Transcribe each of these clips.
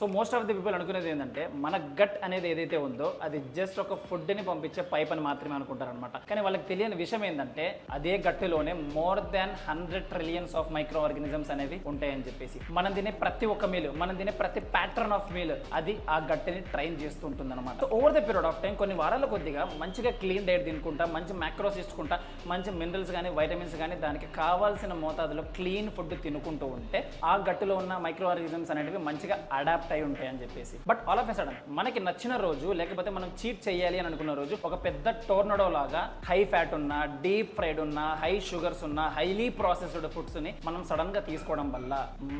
So most of the people అనుకునేది ఏంటంటే మన గట్ అనేది ఏదైతే ఉందో అది జస్ట్ ఒక ఫుడ్ని పంపించే పైప్ అని మాత్రమే అనుకుంటారు అనమాట. కానీ వాళ్ళకి తెలియని విషయం ఏంటంటే అదే గట్టులోనే more than 100 trillions of microorganisms అనేవి ఉంటాయని చెప్పేసి. మనం తినే ప్రతి ఒక్క మీల్, మనం తినే ప్రతి ప్యాటర్న్ ఆఫ్ మీల్ అది ఆ గట్టిని ట్రైన్ చేస్తుంటుంది అనమాట. So over the period of time కొన్ని వారాల కొద్దిగా మంచిగా క్లీన్ డైట్ తినుకుంటా, మంచి మ్యాక్రోస్ ఇచ్చుకుంటా, మంచి మినరల్స్ కానీ వైటమిన్స్ కానీ దానికి కావాల్సిన మోతాదులో క్లీన్ ఫుడ్ తినుకుంటూ ఉంటే ఆ గట్టులో ఉన్న మైక్రో ఆర్గానిజమ్స్ అనేవి మంచిగా అడాప్ట్ అయి ఉంటాయి అని చెప్పేసి. But all of a sudden మనకి నచ్చిన రోజు, లేకపోతే మనం చీట్ చేయాలి అని అనుకున్న రోజు ఒక పెద్ద టోర్నడో లాగా హై ఫ్యాట్ ఉన్న, డీప్ ఫ్రైడ్ ఉన్న, హై షుగర్స్ ఉన్న, హైలీ ప్రాసెస్డ్ ఫుడ్స్ ని మనం సడన్ గా తీసుకోవడం వల్ల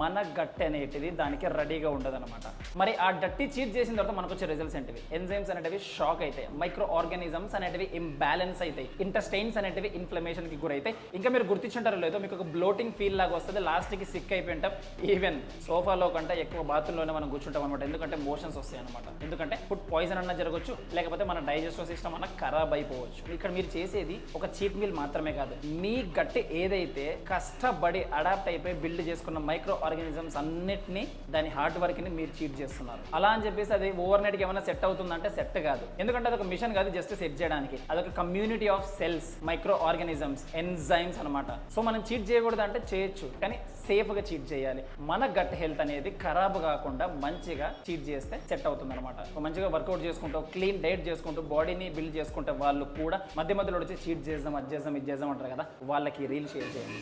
మన గట్ అనేటిది దానికి రెడీగా ఉండదు అనమాట. మరి ఆ డట్టి చీట్ చేసిన తర్వాత మనకు వచ్చే రిజల్ట్స్ ఏంటివి? ఎంజైమ్స్ అనేటివి షాక్ అవుతాయి, మైక్రో ఆర్గానిజమ్స్ అనేటివి ఇంబ్యాలెన్స్ అవుతాయి, ఇంటెస్టైన్స్ అనేటివి ఇన్ఫ్లమేషన్ కి గురైతాయి. ఇంకా మీరు గుర్తించుంటారో లేదో మీకు ఒక బ్లోటింగ్ ఫీల్ లాగా వస్తుంది, లాస్ట్ కి సిక్ అయిపోయి ఉంటాం. ఈవెన్ సోఫాలో కంటే ఎక్కువ బాత్రూంలోనే మనం కూర్చుంటాం అనమాట. ఎందుకంటే మోషన్స్ వస్తాయి అనమాట. ఎందుకంటే ఫుడ్ పాయిజన్ అన్న జరగవచ్చు, లేకపోతే మన డైజెస్టివ్ సిస్టమ్ అన్న ఖరాబ్ అయిపోవచ్చు. ఇక్కడ మీరు చేసేది ఒక చీట్ మీల్ మాత్రమే కాదు, మీ గట్టి ఏదైతే కష్టపడి అడాప్ట్ అయిపోయి బిల్డ్ చేసుకున్న మైక్రో ఆర్గానిజమ్స్ అన్నిటినీ దాని హార్డ్ వర్క్ ని మీరు చీట్ చేస్తున్నారు. అలా అని చెప్పేసి అది ఓవర్ నైట్ కి ఏమైనా సెట్ అవుతుందంటే సెట్ కాదు. ఎందుకంటే అదొక మిషన్ కాదు జస్ట్ సెట్ చేయడానికి. అదొక community of cells, micro organisms, enzymes అనమాట. సో మనం చీట్ చేయకూడదు అంటే చేయొచ్చు, కానీ సేఫ్ గా చీట్ చేయాలి. మన గట్ హెల్త్ అనేది ఖరాబ్ కాకుండా మంచిగా చీట్ చేస్తే సెట్ అవుతుంది అనమాట. మంచిగా వర్కౌట్ చేసుకుంటూ, క్లీన్ డైట్ చేసుకుంటూ, బాడీని బిల్డ్ చేసుకుంటే వాళ్ళు కూడా మధ్య మధ్యలో వచ్చి చీట్ చేద్దాం, అది చేద్దాం, ఇది చేద్దాం అంటారు కదా, వాళ్ళకి రీల్ షేర్ చేయండి.